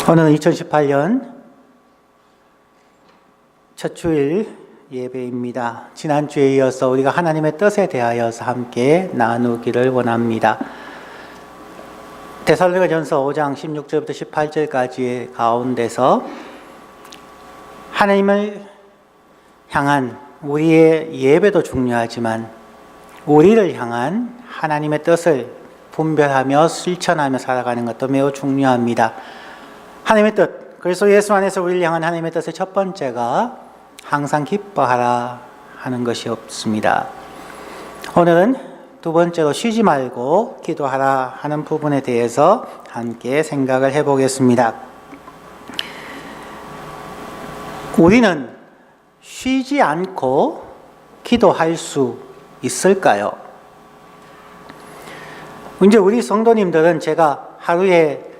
오늘은 2018년 첫 주일 예배입니다. 지난주에 이어서 우리가 하나님의 뜻에 대하여서 함께 나누기를 원합니다. 데살로니가전서 5장 16절부터 18절까지의 가운데서 하나님을 향한 우리의 예배도 중요하지만 우리를 향한 하나님의 뜻을 분별하며 실천하며 살아가는 것도 매우 중요합니다. 하나님의 뜻, 그리스도 예수 안에서 우리를 향한 하나님의 뜻의 첫 번째가 항상 기뻐하라 하는 것이 없습니다. 오늘은 두 번째로 쉬지 말고 기도하라 하는 부분에 대해서 함께 생각을 해보겠습니다. 우리는 쉬지 않고 기도할 수 있을까요? 이제 우리 성도님들은 제가 하루에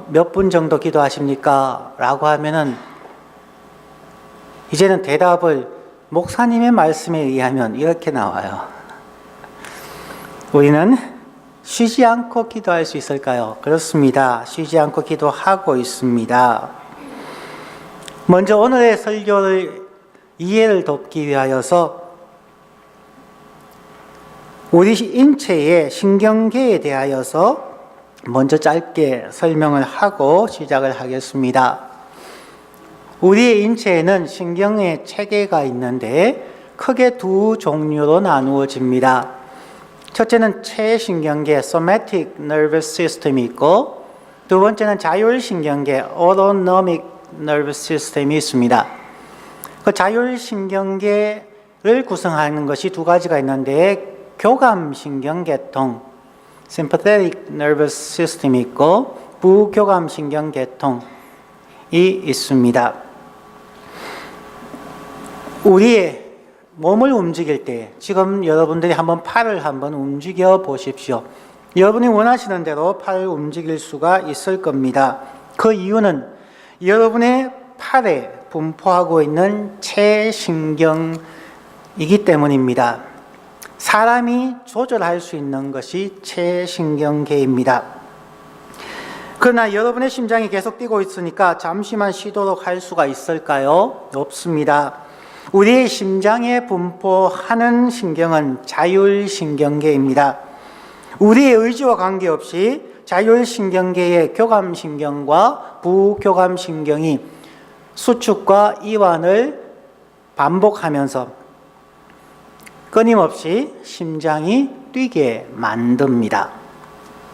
몇 분 정도 기도하십니까? 라고 하면은 이제는 대답을 목사님의 말씀에 의하면 이렇게 나와요. 우리는 쉬지 않고 기도할 수 있을까요? 그렇습니다. 쉬지 않고 기도하고 있습니다. 먼저 오늘의 설교를 이해를 돕기 위하여서 우리 인체의 신경계에 대하여서 먼저 짧게 설명을 하고 시작을 하겠습니다. 우리의 인체에는 신경의 체계가 있는데 크게 두 종류로 나누어집니다. 첫째는 체신경계 (somatic nervous system이) 있고, 두 번째는 자율신경계 (autonomic nervous system이) 있습니다. 그 자율신경계를 구성하는 것이 두 가지가 있는데 교감신경계통 (sympathetic nervous system이) 있고 부교감신경계통이 있습니다. 우리의 몸을 움직일 때 지금 여러분들이 한번 팔을 한번 움직여 보십시오. 여러분이 원하시는 대로 팔을 움직일 수가 있을 겁니다. 그 이유는 여러분의 팔에 분포하고 있는 체신경이기 때문입니다. 사람이 조절할 수 있는 것이 체신경계입니다. 그러나 여러분의 심장이 계속 뛰고 있으니까 잠시만 쉬도록 할 수가 있을까요? 없습니다. 우리의 심장에 분포하는 신경은 자율신경계입니다. 우리의 의지와 관계없이 자율신경계의 교감신경과 부교감신경이 수축과 이완을 반복하면서 끊임없이 심장이 뛰게 만듭니다.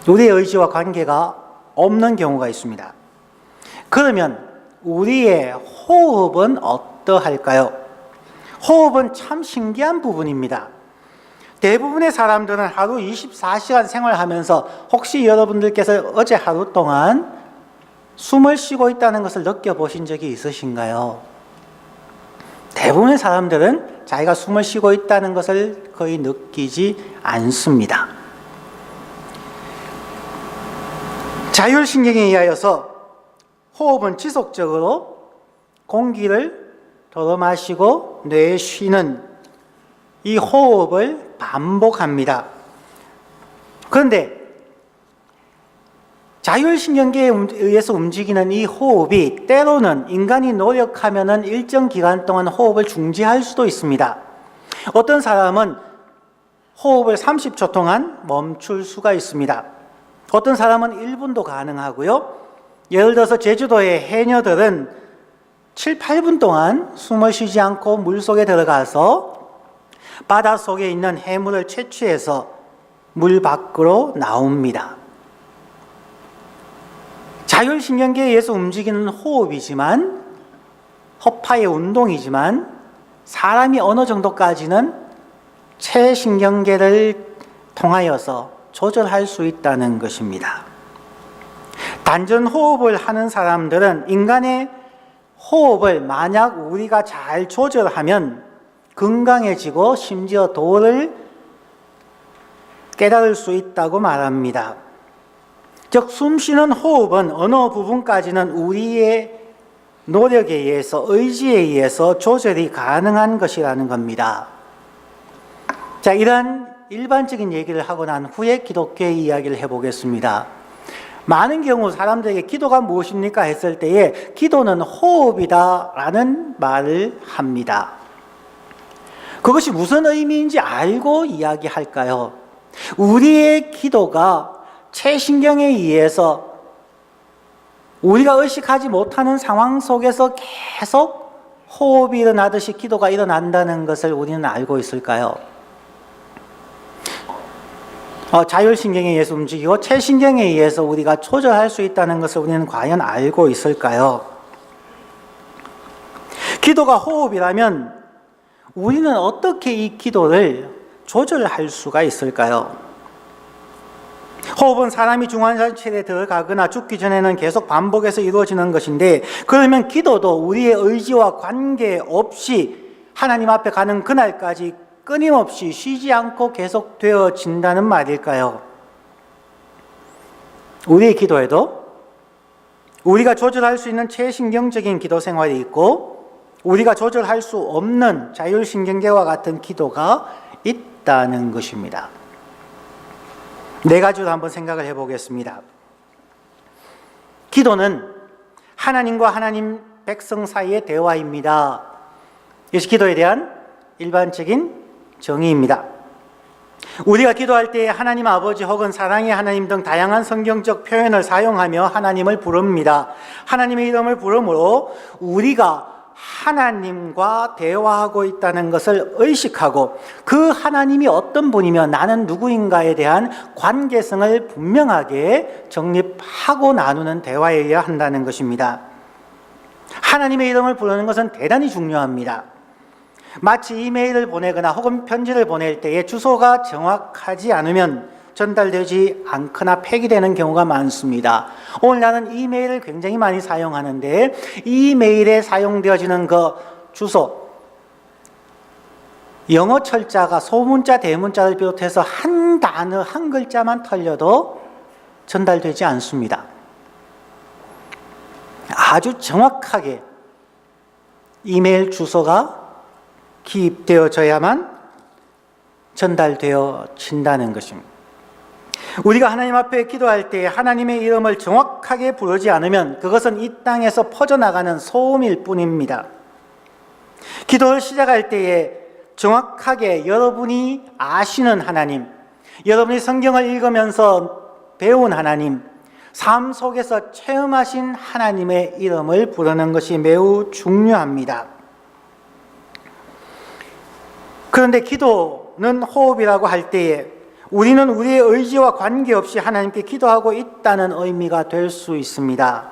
우리의 의지와 관계가 없는 경우가 있습니다. 그러면 우리의 호흡은 어떠할까요? 호흡은 참 신기한 부분입니다. 대부분의 사람들은 하루 24시간 생활하면서 혹시 여러분들께서 어제 하루 동안 숨을 쉬고 있다는 것을 느껴보신 적이 있으신가요? 대부분의 사람들은 자기가 숨을 쉬고 있다는 것을 거의 느끼지 않습니다. 자율신경에 의하여서 호흡은 지속적으로 공기를 들어 마시고 내쉬는 이 호흡을 반복합니다. 그런데 자율신경계에 의해서 움직이는 이 호흡이 때로는 인간이 노력하면은 일정 기간 동안 호흡을 중지할 수도 있습니다. 어떤 사람은 호흡을 30초 동안 멈출 수가 있습니다. 어떤 사람은 1분도 가능하고요. 예를 들어서 제주도의 해녀들은 7, 8분 동안 숨을 쉬지 않고 물속에 들어가서 바닷속에 있는 해물을 채취해서 물 밖으로 나옵니다. 자율신경계에 의해서 움직이는 호흡이지만 허파의 운동이지만 사람이 어느 정도까지는 체신경계를 통하여서 조절할 수 있다는 것입니다. 단전 호흡을 하는 사람들은 인간의 호흡을 만약 우리가 잘 조절하면 건강해지고 심지어 도를 깨달을 수 있다고 말합니다. 즉 숨쉬는 호흡은 어느 부분까지는 우리의 노력에 의해서 의지에 의해서 조절이 가능한 것이라는 겁니다. 자, 이런 일반적인 얘기를 하고 난 후에 기독교의 이야기를 해보겠습니다. 많은 경우 사람들에게 기도가 무엇입니까? 했을 때에 기도는 호흡이다라는 말을 합니다. 그것이 무슨 의미인지 알고 이야기할까요? 우리의 기도가 체신경에 의해서 우리가 의식하지 못하는 상황 속에서 계속 호흡이 일어나듯이 기도가 일어난다는 것을 우리는 알고 있을까요? 자율신경에 의해서 움직이고 체신경에 의해서 우리가 조절할 수 있다는 것을 우리는 과연 알고 있을까요? 기도가 호흡이라면 우리는 어떻게 이 기도를 조절할 수가 있을까요? 호흡은 사람이 중환자실에 들어가거나 죽기 전에는 계속 반복해서 이루어지는 것인데, 그러면 기도도 우리의 의지와 관계없이 하나님 앞에 가는 그날까지 끊임없이 쉬지 않고 계속되어진다는 말일까요? 우리의 기도에도 우리가 조절할 수 있는 체신경적인 기도 생활이 있고, 우리가 조절할 수 없는 자율신경계와 같은 기도가 있다는 것입니다. 네 가지로 한번 생각을 해보겠습니다. 기도는 하나님과 하나님 백성 사이의 대화입니다. 이것이 기도에 대한 일반적인 정의입니다. 우리가 기도할 때 하나님 아버지 혹은 사랑의 하나님 등 다양한 성경적 표현을 사용하며 하나님을 부릅니다. 하나님의 이름을 부르므로 우리가 하나님과 대화하고 있다는 것을 의식하고 그 하나님이 어떤 분이며 나는 누구인가에 대한 관계성을 분명하게 정립하고 나누는 대화여야 한다는 것입니다. 하나님의 이름을 부르는 것은 대단히 중요합니다. 마치 이메일을 보내거나 혹은 편지를 보낼 때에 주소가 정확하지 않으면 전달되지 않거나 폐기되는 경우가 많습니다. 오늘 나는 이메일을 굉장히 많이 사용하는데 이메일에 사용되어지는 그 주소, 영어 철자가 소문자, 대문자를 비롯해서 한 단어, 한 글자만 틀려도 전달되지 않습니다. 아주 정확하게 이메일 주소가 기입되어져야만 전달되어진다는 것입니다. 우리가 하나님 앞에 기도할 때 하나님의 이름을 정확하게 부르지 않으면 그것은 이 땅에서 퍼져나가는 소음일 뿐입니다. 기도를 시작할 때에 정확하게 여러분이 아시는 하나님, 여러분이 성경을 읽으면서 배운 하나님, 삶 속에서 체험하신 하나님의 이름을 부르는 것이 매우 중요합니다. 그런데 기도는 호흡이라고 할 때에 우리는 우리의 의지와 관계없이 하나님께 기도하고 있다는 의미가 될 수 있습니다.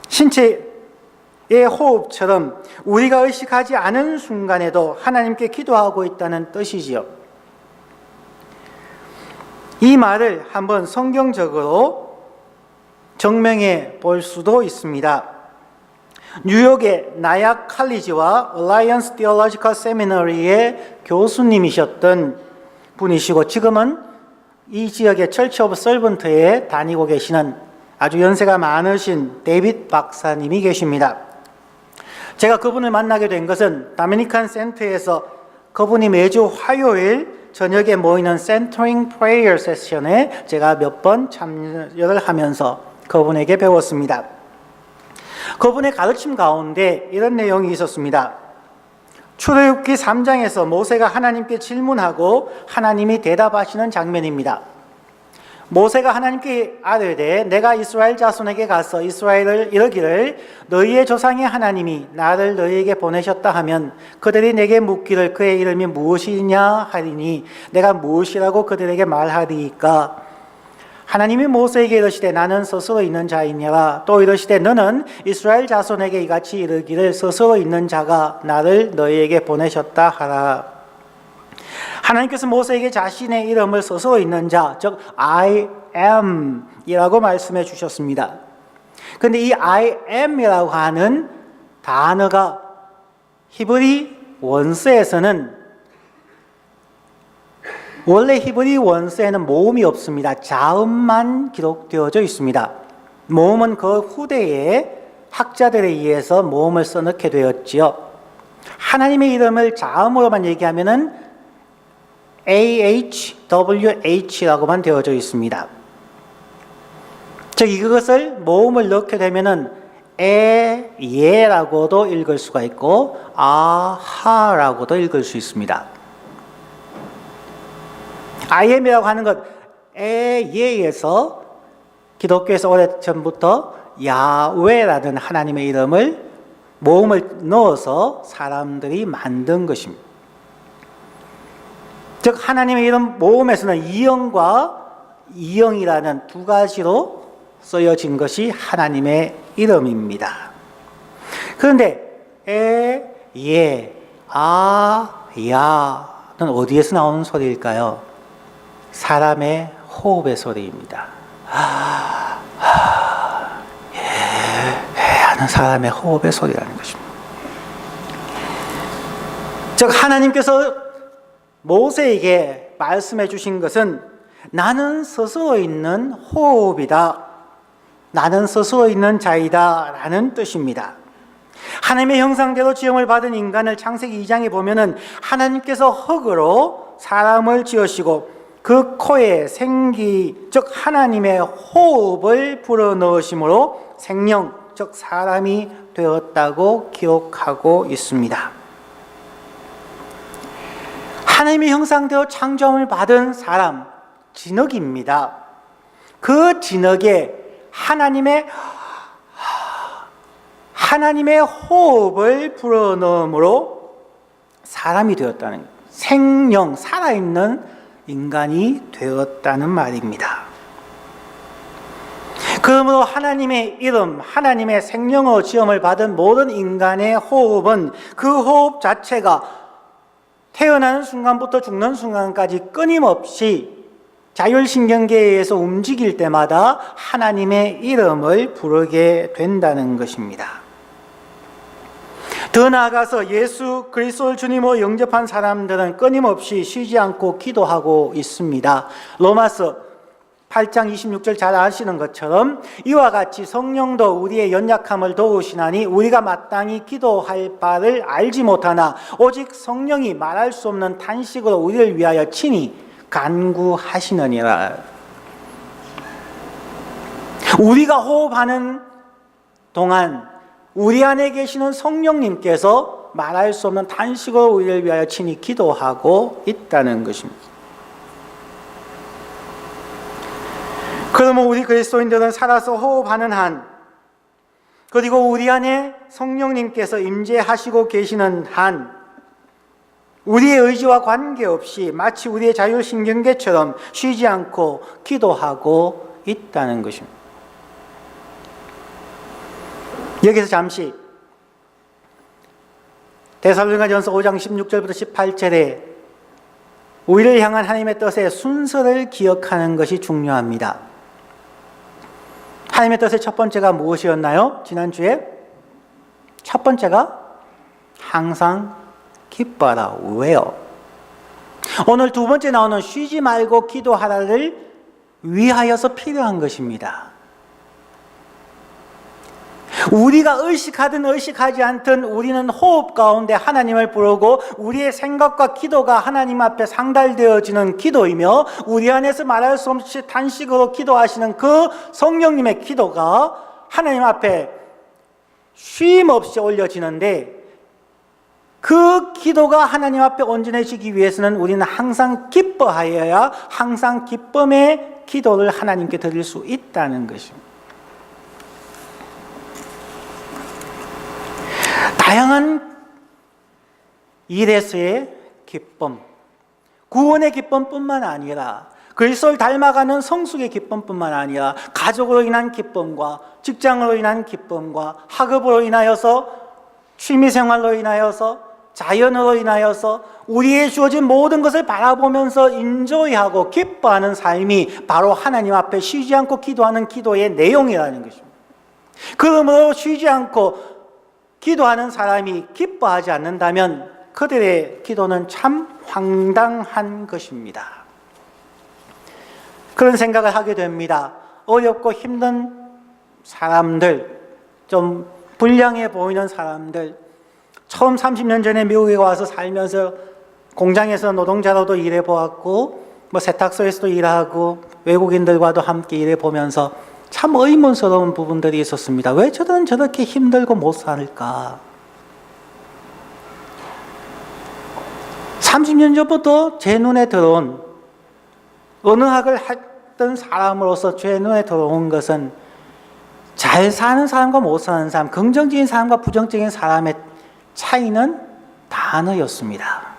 신체의 호흡처럼 우리가 의식하지 않은 순간에도 하나님께 기도하고 있다는 뜻이지요. 이 말을 한번 성경적으로 증명해 볼 수도 있습니다. 뉴욕의 나약 칼리지와 Alliance Theological Seminary의 교수님이셨던 분이시고 지금은 이 지역의 Church of Servant에 다니고 계시는 아주 연세가 많으신 데이빗 박사님이 계십니다. 제가 그분을 만나게 된 것은 다미니칸 센터에서 그분이 매주 화요일 저녁에 모이는 센터링 프레이어 세션에 제가 몇 번 참여를 하면서 그분에게 배웠습니다. 그분의 가르침 가운데 이런 내용이 있었습니다. 출애굽기 3장에서 모세가 하나님께 질문하고 하나님이 대답하시는 장면입니다. 모세가 하나님께 아뢰되 내가 이스라엘 자손에게 가서 이스라엘을 이르기를 너희의 조상의 하나님이 나를 너희에게 보내셨다 하면 그들이 내게 묻기를 그의 이름이 무엇이냐 하리니 내가 무엇이라고 그들에게 말하리이까. 하나님이 모세에게 이르시되 나는 스스로 있는 자이니라. 또 이르시되 너는 이스라엘 자손에게 이같이 이르기를 스스로 있는 자가 나를 너희에게 보내셨다 하라. 하나님께서 모세에게 자신의 이름을 스스로 있는 자, 즉 I am 이라고 말씀해 주셨습니다. 그런데 이 I am 이라고 하는 단어가 히브리 원서에서는 원래 히브리 원서에는 모음이 없습니다. 자음만 기록되어져 있습니다. 모음은 그 후대에 학자들에 의해서 모음을 써넣게 되었지요. 하나님의 이름을 자음으로만 얘기하면은 AHWH라고만 되어져 있습니다. 즉 이것을 모음을 넣게 되면은 예라고도 읽을 수가 있고 아하라고도 읽을 수 있습니다. IM이라고 하는 것 예에서 기독교에서 오래전부터 야훼라는 하나님의 이름을 모음을 넣어서 사람들이 만든 것입니다. 즉 하나님의 이름 모음에서는 이영과 이영이라는 두 가지로 쓰여진 것이 하나님의 이름입니다. 그런데 예, 야는 어디에서 나오는 소리일까요? 사람의 호흡의 소리입니다. 하는 사람의 호흡의 소리라는 것입니다. 즉 하나님께서 모세에게 말씀해 주신 것은 나는 스스로 있는 호흡이다. 나는 스스로 있는 자이다 라는 뜻입니다. 하나님의 형상대로 지음을 받은 인간을 창세기 2장에 보면은 하나님께서 흙으로 사람을 지으시고 그 코에 생기, 즉 하나님의 호흡을 불어넣으심으로 생명, 즉 사람이 되었다고 기록하고 있습니다. 하나님의 형상대로 창조함을 받은 사람, 진흙입니다. 그 진흙에 하나님의 호흡을 불어넣음으로 사람이 되었다는 거예요. 생명, 살아있는 인간이 되었다는 말입니다. 그러므로 하나님의 이름, 하나님의 생명으로 지음을 받은 모든 인간의 호흡은 그 호흡 자체가 태어나는 순간부터 죽는 순간까지 끊임없이 자율신경계에 의해서 움직일 때마다 하나님의 이름을 부르게 된다는 것입니다. 더 나아가서 예수 그리스도를 주님으로 영접한 사람들은 끊임없이 쉬지 않고 기도하고 있습니다. 로마서 8장 26절 잘 아시는 것처럼 이와 같이 성령도 우리의 연약함을 도우시나니 우리가 마땅히 기도할 바를 알지 못하나 오직 성령이 말할 수 없는 탄식으로 우리를 위하여 친히 간구하시느니라. 우리가 호흡하는 동안 우리 안에 계시는 성령님께서 말할 수 없는 탄식으로 우리를 위하여 친히 기도하고 있다는 것입니다. 그러면 우리 그리스도인들은 살아서 호흡하는 한, 그리고 우리 안에 성령님께서 임재하시고 계시는 한, 우리의 의지와 관계없이 마치 우리의 자율신경계처럼 쉬지 않고 기도하고 있다는 것입니다. 여기서 잠시 데살로니가전서 5장 16절부터 18절에 우리를 향한 하나님의 뜻의 순서를 기억하는 것이 중요합니다. 하나님의 뜻의 첫 번째가 무엇이었나요? 지난주에 첫 번째가 항상 기뻐하라. 왜요? 오늘 두 번째 나오는 쉬지 말고 기도하라를 위하여서 필요한 것입니다. 우리가 의식하든 의식하지 않든 우리는 호흡 가운데 하나님을 부르고 우리의 생각과 기도가 하나님 앞에 상달되어지는 기도이며 우리 안에서 말할 수 없이 탄식으로 기도하시는 그 성령님의 기도가 하나님 앞에 쉼 없이 올려지는데 그 기도가 하나님 앞에 온전해지기 위해서는 우리는 항상 기뻐하여야 항상 기쁨의 기도를 하나님께 드릴 수 있다는 것입니다. 다양한 일에서의 기쁨, 구원의 기쁨뿐만 아니라 그리스도를 닮아가는 성숙의 기쁨뿐만 아니라 가족으로 인한 기쁨과 직장으로 인한 기쁨과 학업으로 인하여서 취미생활로 인하여서 자연으로 인하여서 우리의 주어진 모든 것을 바라보면서 인조이하고 기뻐하는 삶이 바로 하나님 앞에 쉬지 않고 기도하는 기도의 내용이라는 것입니다. 그러므로 쉬지 않고 기도하는 사람이 기뻐하지 않는다면 그들의 기도는 참 황당한 것입니다. 그런 생각을 하게 됩니다. 어렵고 힘든 사람들, 좀 불량해 보이는 사람들, 처음 30년 전에 미국에 와서 살면서 공장에서 노동자로도 일해보았고 세탁소에서도 일하고 외국인들과도 함께 일해보면서 참 의문스러운 부분들이 있었습니다. 왜 저들은 저렇게 힘들고 못 살까? 30년 전부터 제 눈에 들어온, 언어학을 했던 사람으로서 제 눈에 들어온 것은 잘 사는 사람과 못 사는 사람, 긍정적인 사람과 부정적인 사람의 차이는 단어였습니다.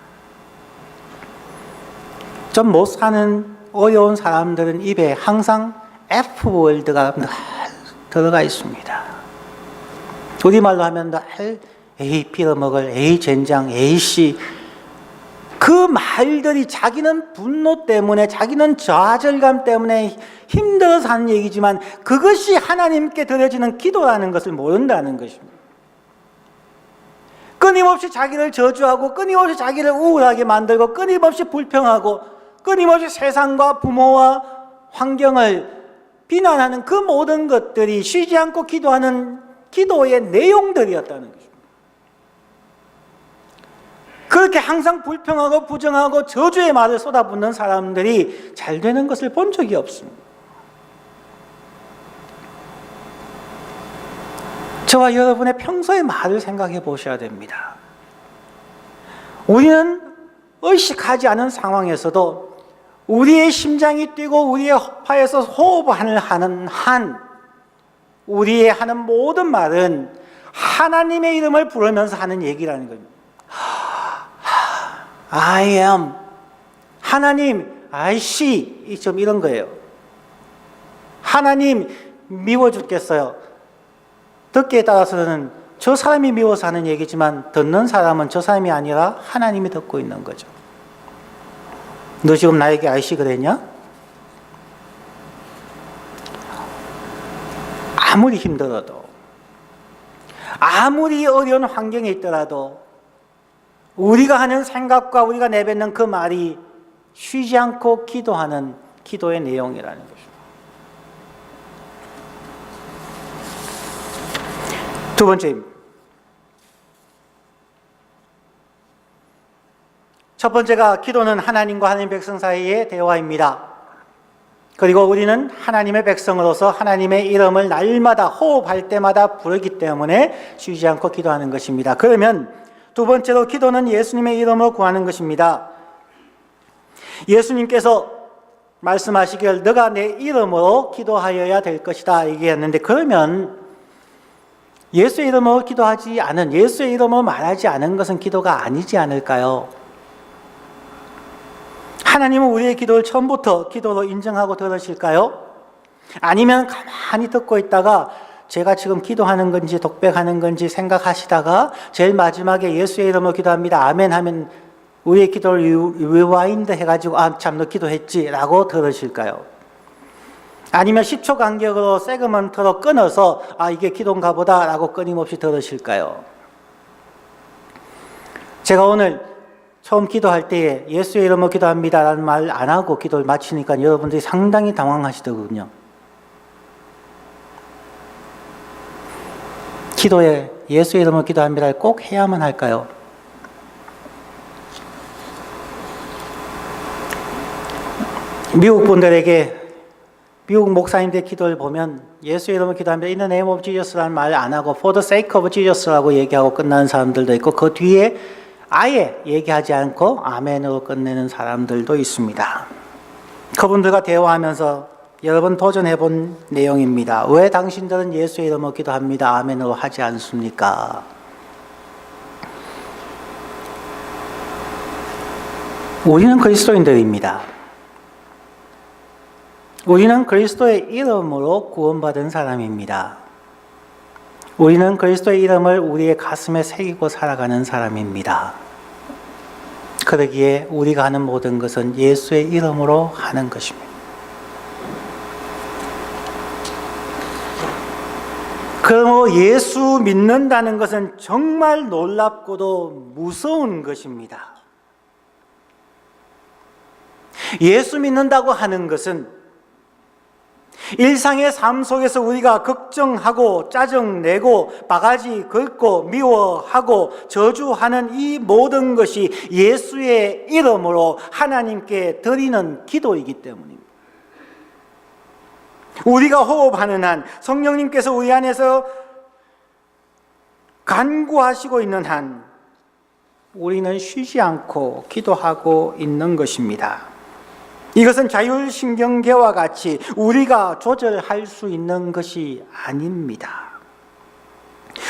좀 못 사는 어려운 사람들은 입에 항상 F월드가 늘 들어가 있습니다. 우리말로 하면 늘 에이 빌어먹을, 에이 젠장, 에이씨, 그 말들이 자기는 분노 때문에, 자기는 좌절감 때문에 힘들어서 하는 얘기지만 그것이 하나님께 드려지는 기도라는 것을 모른다는 것입니다. 끊임없이 자기를 저주하고 끊임없이 자기를 우울하게 만들고 끊임없이 불평하고 끊임없이 세상과 부모와 환경을 비난하는 그 모든 것들이 쉬지 않고 기도하는 기도의 내용들이었다는 것입니다. 그렇게 항상 불평하고 부정하고 저주의 말을 쏟아붓는 사람들이 잘 되는 것을 본 적이 없습니다. 저와 여러분의 평소의 말을 생각해 보셔야 됩니다. 우리는 의식하지 않은 상황에서도 우리의 심장이 뛰고 우리의 허파에서 호흡을 하는 한 우리의 하는 모든 말은 하나님의 이름을 부르면서 하는 얘기라는 겁니다. I am, 하나님, I see, 좀 이런 거예요. 하나님 미워 죽겠어요. 듣기에 따라서는 저 사람이 미워서 하는 얘기지만 듣는 사람은 저 사람이 아니라 하나님이 듣고 있는 거죠. 너 지금 나에게 I see 그랬냐? 아무리 힘들어도, 아무리 어려운 환경에 있더라도 우리가 하는 생각과 우리가 내뱉는 그 말이 쉬지 않고 기도하는 기도의 내용이라는 것입니다. 두 번째입니다. 첫 번째가 기도는 하나님과 하나님 백성 사이의 대화입니다. 그리고 우리는 하나님의 백성으로서 하나님의 이름을 날마다 호흡할 때마다 부르기 때문에 쉬지 않고 기도하는 것입니다. 그러면 두 번째로 기도는 예수님의 이름으로 구하는 것입니다. 예수님께서 말씀하시길 너가 내 이름으로 기도하여야 될 것이다 얘기했는데, 그러면 예수의 이름으로 기도하지 않은, 예수의 이름으로 말하지 않은 것은 기도가 아니지 않을까요? 하나님은 우리의 기도를 처음부터 기도로 인정하고 들으실까요? 아니면 가만히 듣고 있다가 제가 지금 기도하는 건지 독백하는 건지 생각하시다가 제일 마지막에 예수의 이름으로 기도합니다, 아멘 하면 우리의 기도를 리와인드 해가지고 아 참 너 기도했지 라고 들으실까요? 아니면 10초 간격으로 세그먼트로 끊어서 아 이게 기도인가 보다 라고 끊임없이 들으실까요? 제가 오늘 처음 기도할 때에 예수의 이름으로 기도합니다 라는 말 안 하고 기도를 마치니까 여러분들이 상당히 당황하시더군요. 기도에 예수의 이름으로 기도합니다를 꼭 해야만 할까요? 미국 분들에게, 미국 목사님들의 기도를 보면 예수의 이름으로 기도합니다, In the name of Jesus라는 말 안 하고 For the sake of Jesus라고 얘기하고 끝나는 사람들도 있고 그 뒤에 아예 얘기하지 않고 아멘으로 끝내는 사람들도 있습니다. 그분들과 대화하면서 여러 번 도전해 본 내용입니다. 왜 당신들은 예수의 이름으로 기도합니다, 아멘으로 하지 않습니까? 우리는 그리스도인들입니다. 우리는 그리스도의 이름으로 구원받은 사람입니다. 우리는 그리스도의 이름을 우리의 가슴에 새기고 살아가는 사람입니다. 그러기에 우리가 하는 모든 것은 예수의 이름으로 하는 것입니다. 그러므로 예수 믿는다는 것은 정말 놀랍고도 무서운 것입니다. 예수 믿는다고 하는 것은 일상의 삶 속에서 우리가 걱정하고 짜증내고 바가지 긁고 미워하고 저주하는 이 모든 것이 예수의 이름으로 하나님께 드리는 기도이기 때문입니다. 우리가 호흡하는 한, 성령님께서 우리 안에서 간구하시고 있는 한 우리는 쉬지 않고 기도하고 있는 것입니다. 이것은 자율신경계와 같이 우리가 조절할 수 있는 것이 아닙니다.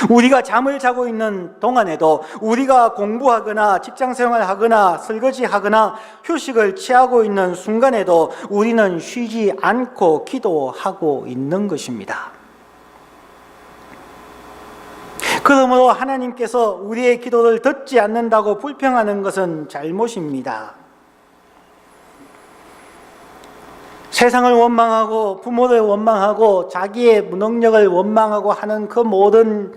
우리가 잠을 자고 있는 동안에도, 우리가 공부하거나 직장생활 하거나 설거지 하거나 휴식을 취하고 있는 순간에도 우리는 쉬지 않고 기도하고 있는 것입니다. 그러므로 하나님께서 우리의 기도를 듣지 않는다고 불평하는 것은 잘못입니다. 세상을 원망하고 부모를 원망하고 자기의 무능력을 원망하고 하는 그 모든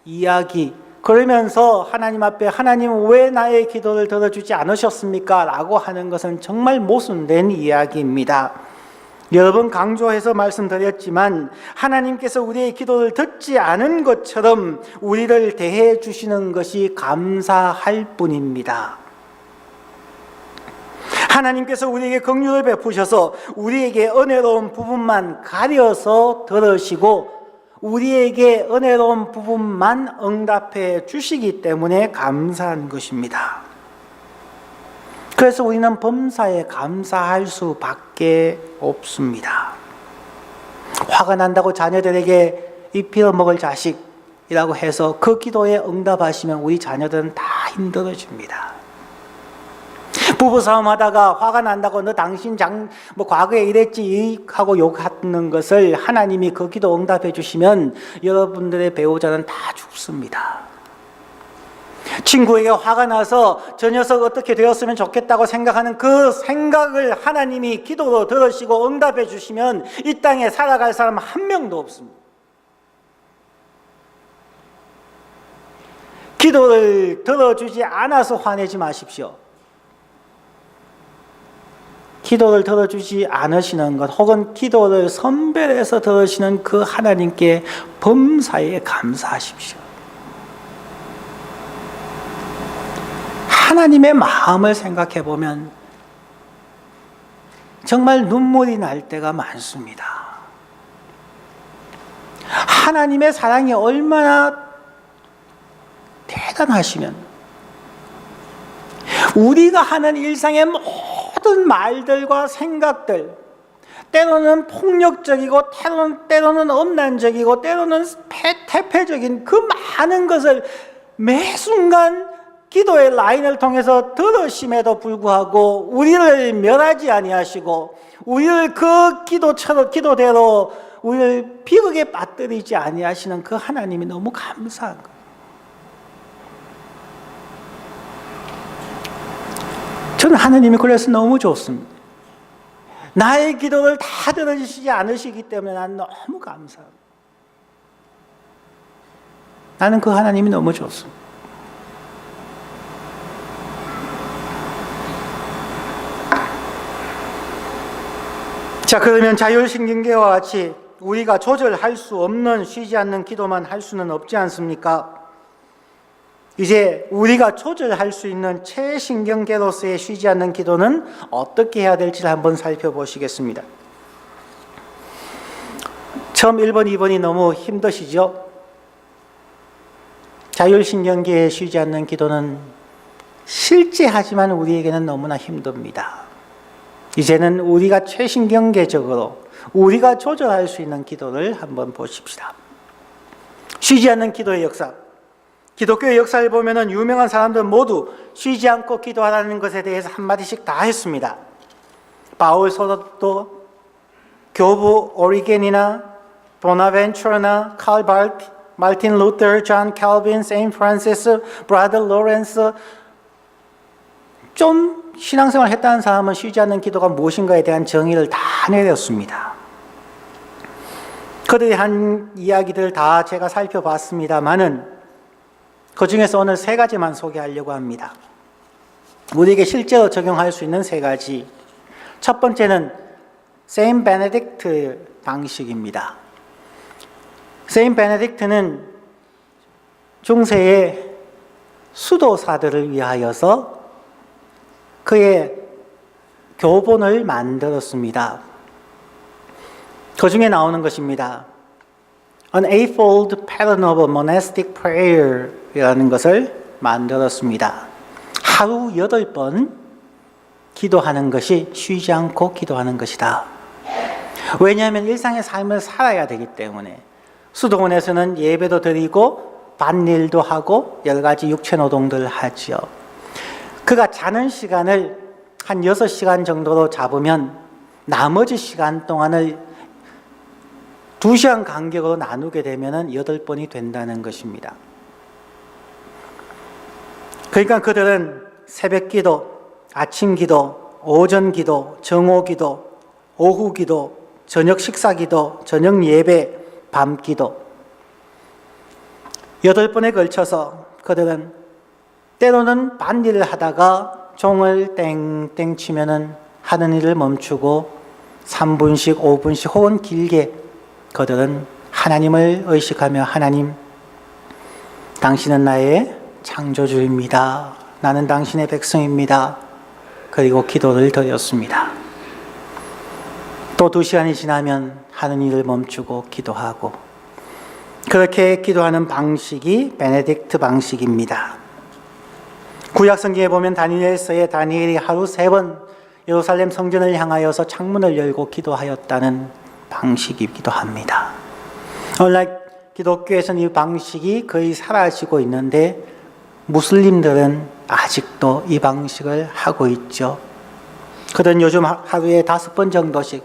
이야기, 그러면서 하나님 앞에 하나님 왜 나의 기도를 들어주지 않으셨습니까? 라고 하는 것은 정말 모순된 이야기입니다. 여러 번 강조해서 말씀드렸지만 하나님께서 우리의 기도를 듣지 않은 것처럼 우리를 대해 주시는 것이 감사할 뿐입니다. 하나님께서 우리에게 긍휼을 베푸셔서 우리에게 은혜로운 부분만 가려서 들으시고 우리에게 은혜로운 부분만 응답해 주시기 때문에 감사한 것입니다. 그래서 우리는 범사에 감사할 수밖에 없습니다. 화가 난다고 자녀들에게 입히어 먹을 자식이라고 해서 그 기도에 응답하시면 우리 자녀들은 다 힘들어집니다. 부부싸움 하다가 화가 난다고 너 당신 과거에 이랬지 하고 욕하는 것을 하나님이 그 기도 응답해 주시면 여러분들의 배우자는 다 죽습니다. 친구에게 화가 나서 저 녀석 어떻게 되었으면 좋겠다고 생각하는 그 생각을 하나님이 기도로 들으시고 응답해 주시면 이 땅에 살아갈 사람 한 명도 없습니다. 기도를 들어주지 않아서 화내지 마십시오. 기도를 들어주지 않으시는 것, 혹은 기도를 선별해서 들으시는 그 하나님께 범사에 감사하십시오. 하나님의 마음을 생각해 보면 정말 눈물이 날 때가 많습니다. 하나님의 사랑이 얼마나 대단하시면 우리가 하는 일상의 모든 말들과 생각들, 때로는 폭력적이고 때로는 엄난적이고 때로는 태폐적인 그 많은 것을 매 순간 기도의 라인을 통해서 들으심에도 불구하고 우리를 멸하지 아니하시고 우리를 그 기도대로 우리를 비극에 빠뜨리지 아니하시는 그 하나님이 너무 감사한 거예요. 저는 하나님이 그래서 너무 좋습니다. 나의 기도를 다 들어주시지 않으시기 때문에 난 너무 감사합니다. 나는 그 하나님이 너무 좋습니다. 자, 그러면 자율신경계와 같이 우리가 조절할 수 없는 쉬지 않는 기도만 할 수는 없지 않습니까? 이제 우리가 조절할 수 있는 최신경계로서의 쉬지 않는 기도는 어떻게 해야 될지를 한번 살펴보시겠습니다. 처음 1번, 2번이 너무 힘드시죠? 자율신경계에 쉬지 않는 기도는 실제 하지만 우리에게는 너무나 힘듭니다. 이제는 우리가 최신경계적으로 우리가 조절할 수 있는 기도를 한번 보십시다. 쉬지 않는 기도의 역사. 기독교의 역사를 보면 유명한 사람들 모두 쉬지 않고 기도하라는 것에 대해서 한마디씩 다 했습니다. 바울 사도도, 교부 오리겐이나 보나벤처나 칼 발트, 마틴 루터, 존 칼빈, 세인트 프란시스, 브라더 로렌스, 좀 신앙생활 했다는 사람은 쉬지 않는 기도가 무엇인가에 대한 정의를 다 내렸습니다. 그들이 한 이야기들 다 제가 살펴봤습니다만은 그 중에서 오늘 3가지만 소개하려고 합니다. 우리에게 실제로 적용할 수 있는 3가지. 첫 번째는 세인트 베네딕트 방식입니다. 세인트 베네딕트는 중세의 수도사들을 위하여서 그의 교본을 만들었습니다. 그 중에 나오는 것입니다. An eightfold pattern of monastic prayer이라는 것을 만들었습니다. 하루 8번 기도하는 것이 쉬지 않고 기도하는 것이다. 왜냐하면 일상의 삶을 살아야 되기 때문에 수도원에서는 예배도 드리고 밭일도 하고 여러 가지 육체 노동들을 하지요. 그가 자는 시간을 한 6시간 정도로 잡으면 나머지 시간 동안을 2시간 간격으로 나누게 되면 8번이 된다는 것입니다. 그러니까 그들은 새벽 기도, 아침 기도, 오전 기도, 정오 기도, 오후 기도, 저녁 식사 기도, 저녁 예배, 밤 기도 8번에 걸쳐서 그들은 때로는 밭일을 하다가 종을 땡땡 치면은 하는 일을 멈추고 3분씩 5분씩 혹은 길게 그들은 하나님을 의식하며 하나님, 당신은 나의 창조주입니다. 나는 당신의 백성입니다. 그리고 기도를 드렸습니다. 또 2시간이 지나면 하는 일을 멈추고 기도하고 그렇게 기도하는 방식이 베네딕트 방식입니다. 구약 성경에 보면 다니엘서에 다니엘이 하루 3번 예루살렘 성전을 향하여서 창문을 열고 기도하였다는 방식이기도 합니다. 오늘날 기독교에서는 이 방식이 거의 사라지고 있는데 무슬림들은 아직도 이 방식을 하고 있죠. 그들은 요즘 하루에 5번 정도씩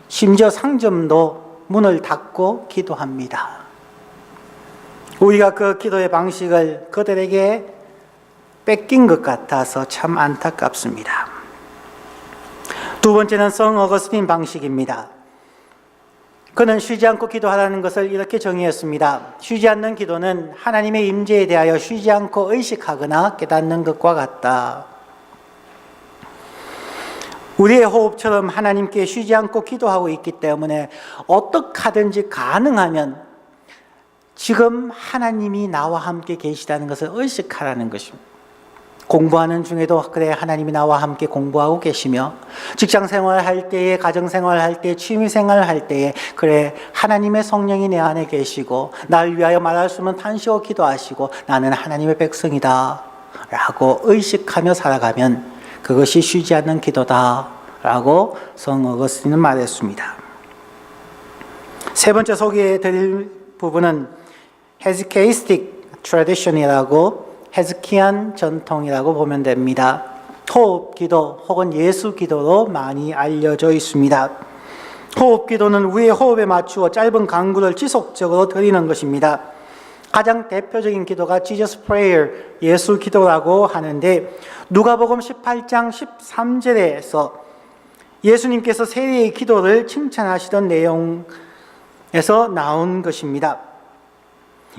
심지어 상점도 문을 닫고 기도합니다. 우리가 그 기도의 방식을 그들에게 뺏긴 것 같아서 참 안타깝습니다. 두 번째는 성 어거스틴 방식입니다. 그는 쉬지 않고 기도하라는 것을 이렇게 정의했습니다. 쉬지 않는 기도는 하나님의 임재에 대하여 쉬지 않고 의식하거나 깨닫는 것과 같다. 우리의 호흡처럼 하나님께 쉬지 않고 기도하고 있기 때문에 어떻게 하든지 가능하면 지금 하나님이 나와 함께 계시다는 것을 의식하라는 것입니다. 공부하는 중에도 그래 하나님이 나와 함께 공부하고 계시며 직장생활 할 때에 가정생활 할 때 취미생활 할 때에 그래 하나님의 성령이 내 안에 계시고 날 위하여 말할 수 없는 탄식으로 기도하시고 나는 하나님의 백성이다 라고 의식하며 살아가면 그것이 쉬지 않는 기도다 라고 성 어거스틴은 말했습니다. 세 번째 소개해드릴 부분은 헤즈케이스틱 트래디션이라고 헤즈키안 전통이라고 보면 됩니다. 호흡 기도 혹은 예수 기도로 많이 알려져 있습니다. 호흡 기도는 우리의 호흡에 맞추어 짧은 간구를 지속적으로 드리는 것입니다. 가장 대표적인 기도가 Jesus Prayer, 예수 기도라고 하는데 누가복음 18장 13절에서 예수님께서 세례의 기도를 칭찬하시던 내용에서 나온 것입니다.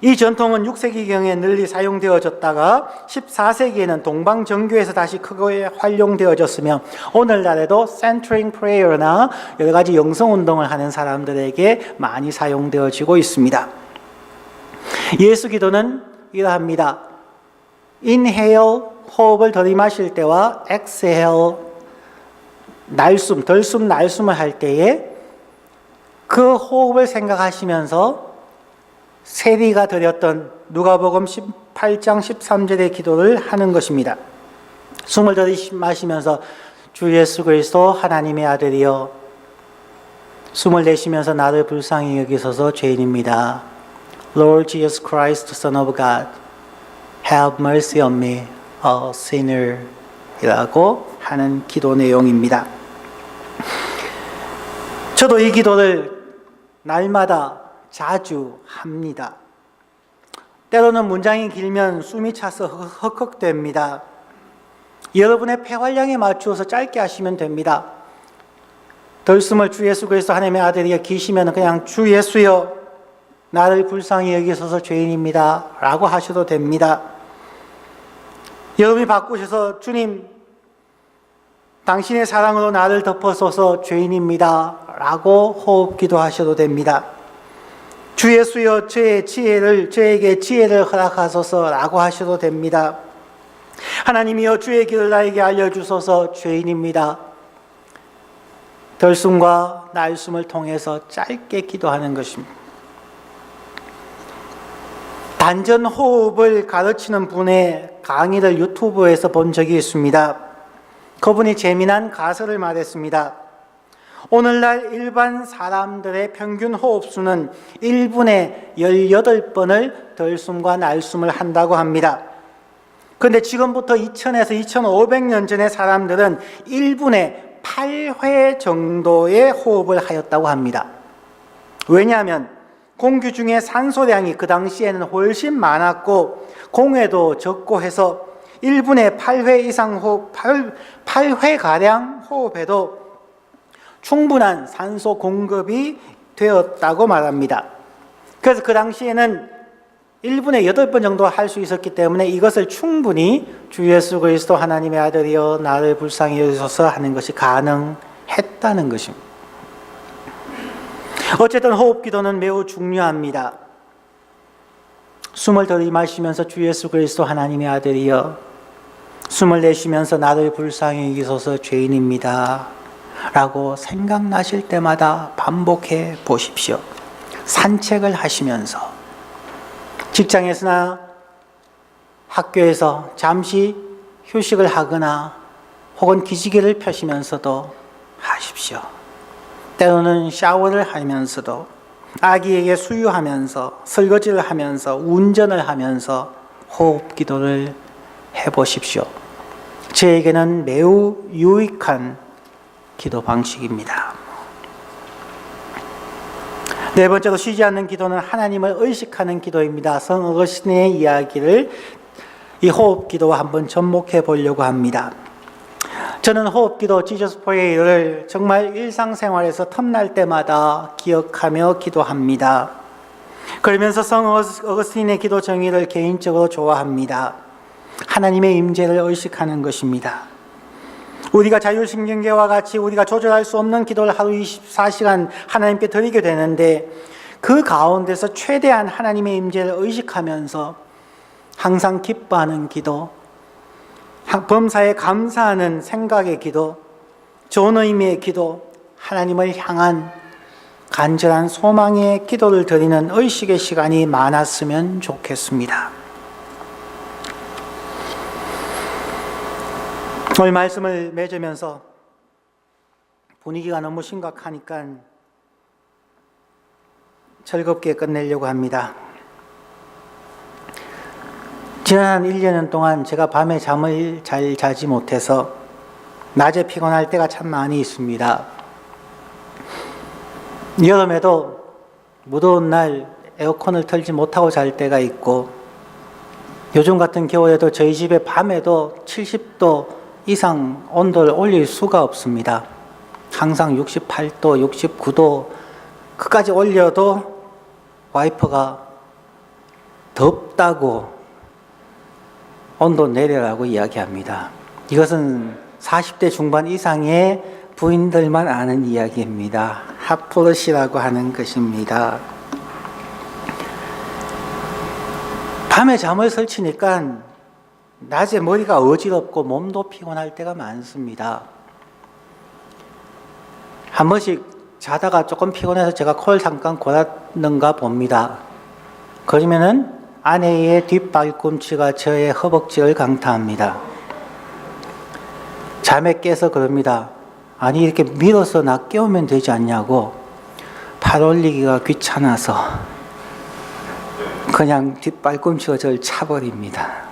이 전통은 6세기경에 널리 사용되어졌다가 14세기에는 동방정교에서 다시 크게 활용되어졌으며 오늘날에도 센트링 프레이어나 여러 가지 영성운동을 하는 사람들에게 많이 사용되어지고 있습니다. 예수 기도는 이러합니다. Inhale, 호흡을 들이마실 때와 Exhale, 들숨, 날숨을 할 때에 그 호흡을 생각하시면서 세리가 드렸던 누가복음 18장 13절의 기도를 하는 것입니다. 숨을 들이마시면서 주 예수 그리스도 하나님의 아들이여, 숨을 내쉬면서 나를 불쌍히 여기소서 죄인입니다. Lord Jesus Christ, Son of God, have mercy on me, a sinner 이라고 하는 기도 내용입니다. 저도 이 기도를 날마다 자주 합니다. 때로는 문장이 길면 숨이 차서 헉헉됩니다. 여러분의 폐활량에 맞추어서 짧게 하시면 됩니다. 들숨을 주 예수 그리스도 하나님의 아들이여 기시면 그냥 주 예수여 나를 불쌍히 여기소서 죄인입니다 라고 하셔도 됩니다. 여러분이 바꾸셔서 주님 당신의 사랑으로 나를 덮어소서 죄인입니다 라고 호흡 기도하셔도 됩니다. 주 예수여 저에게 지혜를 허락하소서 라고 하셔도 됩니다. 하나님이여 주의 길을 나에게 알려주소서 죄인입니다. 들숨과 날숨을 통해서 짧게 기도하는 것입니다. 단전 호흡을 가르치는 분의 강의를 유튜브에서 본 적이 있습니다. 그분이 재미난 가설을 말했습니다. 오늘날 일반 사람들의 평균 호흡수는 1분에 18번을 들숨과 날숨을 한다고 합니다. 그런데 지금부터 2000에서 2500년 전의 사람들은 1분에 8회 정도의 호흡을 하였다고 합니다. 왜냐하면 공기 중에 산소량이 그 당시에는 훨씬 많았고 공해도 적고 해서 1분에 8회 이상 호흡, 8회가량 호흡해도 충분한 산소 공급이 되었다고 말합니다. 그래서 그 당시에는 1분에 8번 정도 할 수 있었기 때문에 이것을 충분히 주 예수 그리스도 하나님의 아들이여 나를 불쌍히 여기소서 하는 것이 가능했다는 것입니다. 어쨌든 호흡 기도는 매우 중요합니다. 숨을 들이마시면서 주 예수 그리스도 하나님의 아들이여, 숨을 내쉬면서 나를 불쌍히 여기소서 죄인입니다 라고 생각나실 때마다 반복해 보십시오. 산책을 하시면서, 직장에서나 학교에서 잠시 휴식을 하거나 혹은 기지개를 펴시면서도 하십시오. 때로는 샤워를 하면서도, 아기에게 수유하면서, 설거지를 하면서, 운전을 하면서 호흡 기도를 해보십시오. 저에게는 매우 유익한 기도 방식입니다. 네 번째로 쉬지 않는 기도는 하나님을 의식하는 기도입니다. 성 어거스틴의 이야기를 이 호흡 기도와 한번 접목해 보려고 합니다. 저는 호흡 기도 지저스 프레이를 정말 일상생활에서 틈날 때마다 기억하며 기도합니다. 그러면서 성 어거스틴의 기도 정의를 개인적으로 좋아합니다. 하나님의 임재를 의식하는 것입니다. 우리가 자율신경계와 같이 우리가 조절할 수 없는 기도를 하루 24시간 하나님께 드리게 되는데, 그 가운데서 최대한 하나님의 임재를 의식하면서 항상 기뻐하는 기도, 범사에 감사하는 생각의 기도, 좋은 의미의 기도, 하나님을 향한 간절한 소망의 기도를 드리는 의식의 시간이 많았으면 좋겠습니다. 오늘 말씀을 맺으면서 분위기가 너무 심각하니까 즐겁게 끝내려고 합니다. 지난 1년 동안 제가 밤에 잠을 잘 자지 못해서 낮에 피곤할 때가 참 많이 있습니다. 여름에도 무더운 날 에어컨을 틀지 못하고 잘 때가 있고, 요즘 같은 겨울에도 저희 집에 밤에도 70도 이상 온도를 올릴 수가 없습니다. 항상 68도, 69도 그까지 올려도 와이퍼가 덥다고 온도 내려라고 이야기합니다. 이것은 40대 중반 이상의 부인들만 아는 이야기입니다. 핫플러시라고 하는 것입니다. 밤에 잠을 설치니까 낮에 머리가 어지럽고 몸도 피곤할 때가 많습니다. 한 번씩 자다가 조금 피곤해서 제가 코를 잠깐 골았는가 봅니다. 그러면은 아내의 뒷발꿈치가 저의 허벅지를 강타합니다. 잠에 깨서 그럽니다. 아니, 이렇게 밀어서 나 깨우면 되지 않냐고. 팔 올리기가 귀찮아서 그냥 뒷발꿈치가 저를 차버립니다.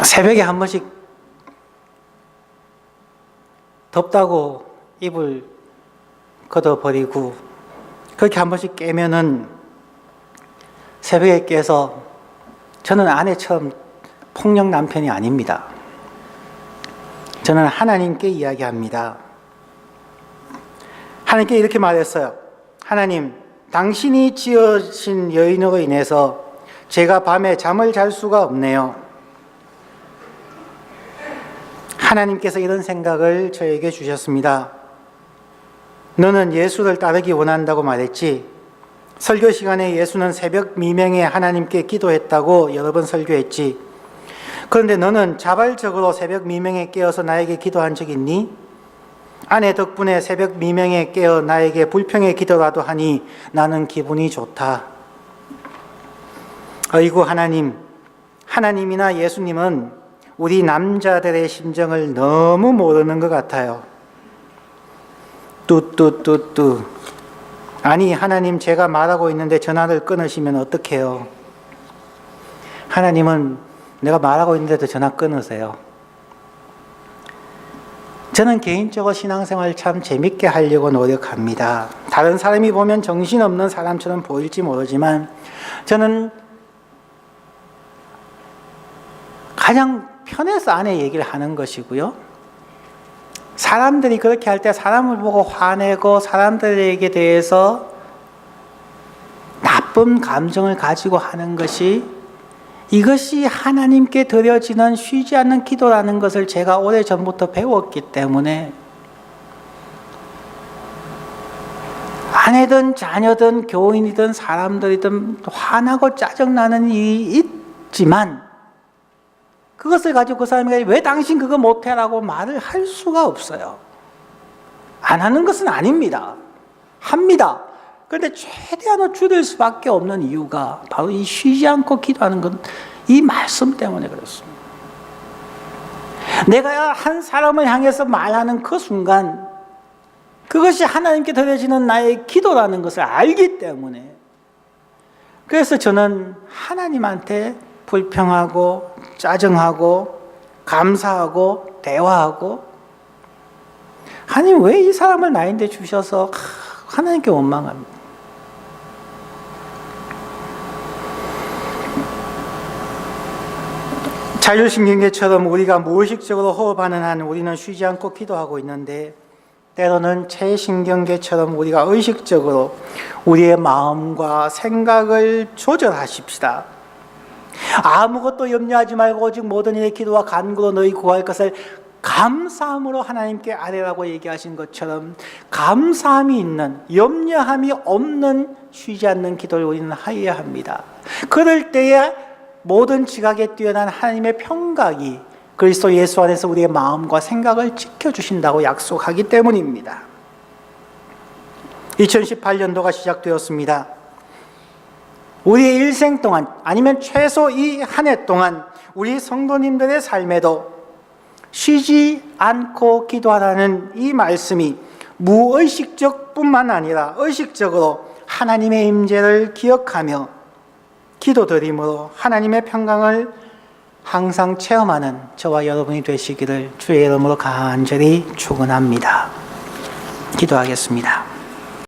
새벽에 한 번씩 덥다고 이불 걷어버리고, 그렇게 한 번씩 깨면은 새벽에 깨서, 저는 아내처럼 폭력 남편이 아닙니다. 저는 하나님께 이야기합니다. 하나님께 이렇게 말했어요. 하나님, 당신이 지으신 여인으로 인해서 제가 밤에 잠을 잘 수가 없네요. 하나님께서 이런 생각을 저에게 주셨습니다. 너는 예수를 따르기 원한다고 말했지. 설교 시간에 예수는 새벽 미명에 하나님께 기도했다고 여러 번 설교했지. 그런데 너는 자발적으로 새벽 미명에 깨어서 나에게 기도한 적 있니? 아내 덕분에 새벽 미명에 깨어 나에게 불평의 기도라도 하니 나는 기분이 좋다. 어이구 하나님이나 예수님은 우리 남자들의 심정을 너무 모르는 것 같아요. 뚜뚜뚜뚜. 아니 하나님, 제가 말하고 있는데 전화를 끊으시면 어떡해요? 하나님은 내가 말하고 있는데도 전화 끊으세요. 저는 개인적으로 신앙생활 참 재밌게 하려고 노력합니다. 다른 사람이 보면 정신없는 사람처럼 보일지 모르지만 저는 가장 편해서 아내 얘기를 하는 것이고요. 사람들이 그렇게 할 때 사람을 보고 화내고 사람들에게 대해서 나쁜 감정을 가지고 하는 이것이 하나님께 드려지는 쉬지 않는 기도라는 것을 제가 오래전부터 배웠기 때문에 아내든 자녀든 교인이든 사람들이든 화나고 짜증나는 일이 있지만 그것을 가지고 그 사람에게 왜 당신 그거 못해라고 말을 할 수가 없어요. 안 하는 것은 아닙니다. 합니다. 그런데 최대한으로 줄일 수밖에 없는 이유가 바로 이 쉬지 않고 기도하는 건 이 말씀 때문에 그렇습니다. 내가 한 사람을 향해서 말하는 그 순간 그것이 하나님께 드려지는 나의 기도라는 것을 알기 때문에 그래서 저는 하나님한테 불평하고 짜증하고 감사하고 대화하고 하나님 왜 이 사람을 나인데 주셔서 하나님께 원망합니다. 자율신경계처럼 우리가 무의식적으로 호흡하는 한 우리는 쉬지 않고 기도하고 있는데 때로는 체신경계처럼 우리가 의식적으로 우리의 마음과 생각을 조절하십시다. 아무것도 염려하지 말고 오직 모든 일에 기도와 간구로 너희 구할 것을 감사함으로 하나님께 아뢰라고 얘기하신 것처럼 감사함이 있는, 염려함이 없는 쉬지 않는 기도를 우리는 하여야 합니다. 그럴 때에 모든 지각에 뛰어난 하나님의 평강이 그리스도 예수 안에서 우리의 마음과 생각을 지켜주신다고 약속하기 때문입니다. 2018년도가 시작되었습니다. 우리의 일생 동안 아니면 최소 이 한 해 동안 우리 성도님들의 삶에도 쉬지 않고 기도하라는 이 말씀이 무의식적 뿐만 아니라 의식적으로 하나님의 임재를 기억하며 기도드림으로 하나님의 평강을 항상 체험하는 저와 여러분이 되시기를 주의 이름으로 간절히 축원합니다. 기도하겠습니다.